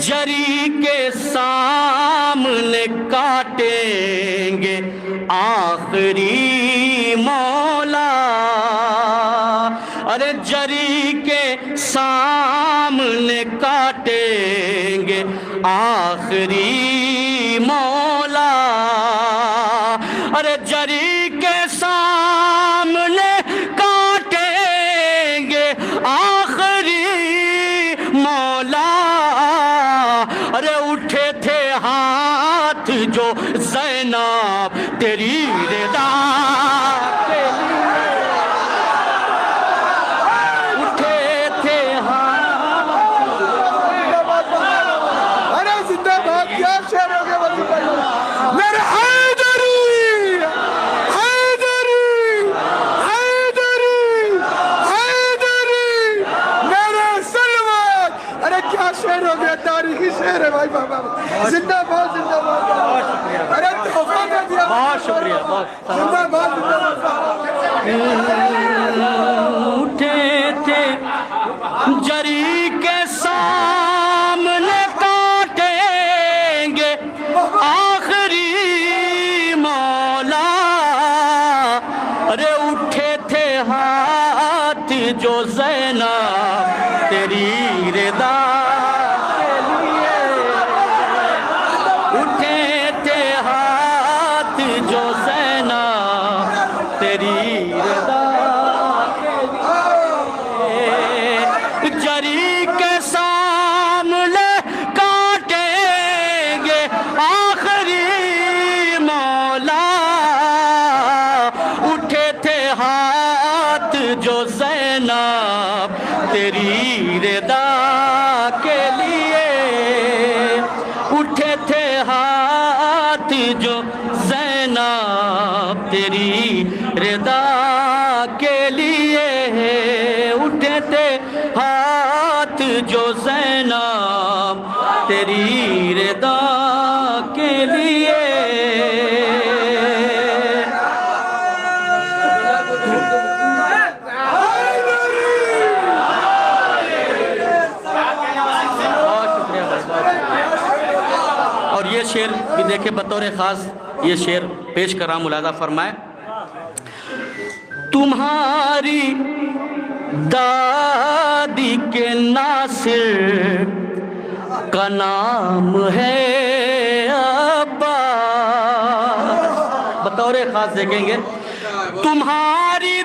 جری کے سامنے کاٹیں گے آخری مولا، ارے جری کے سامنے کاٹیں گے آخری مولا، ارے جری کے سامنے کاٹیں گے آخری مولا، ارے اٹھے تھے ہاتھ جو زینب تیری رضا کے لیے، اٹھے تھے ہاتھ، ارے زندہ باد کیا شعر ہو گیا وزیر بھائی، میرے حیدری حیدری حیدری حیدری میرے سلمان، ارے کیا شعر ہو گیا، تاریخی شعر ہے بھائی بابا، زندہ باد زندہ باد، ارے تحفہ دے دیا، بہت شکریہ، بہت زندہ باد زندہ باد۔ اٹھے تھے جری کے سامنے کاٹیں گے آخری مولا، ارے اٹھے تھے ہاتھ جو زینب تیری رضا کے لیے، اٹھے تھے ہاتھ جو زینب تیری رضا کے لیے، جری کے سامنے کاٹیں گے آخری مولا، اٹھے تھے ہاتھ جو زینب تیری رضا کے لیے، اٹھے تھے ہاتھ جو زینب تیری رضا کے لیے، اٹھے تھے ہاتھ جو زینب تیری رضا کے لیے۔ اور یہ شعر بھی دیکھیں بطور خاص، یہ شعر پیش کر رہا، ملاحظہ فرمائے۔ تمہاری دادی کے ناصر کا نام ہے عباس، بطور خاص دیکھیں گے، تمہاری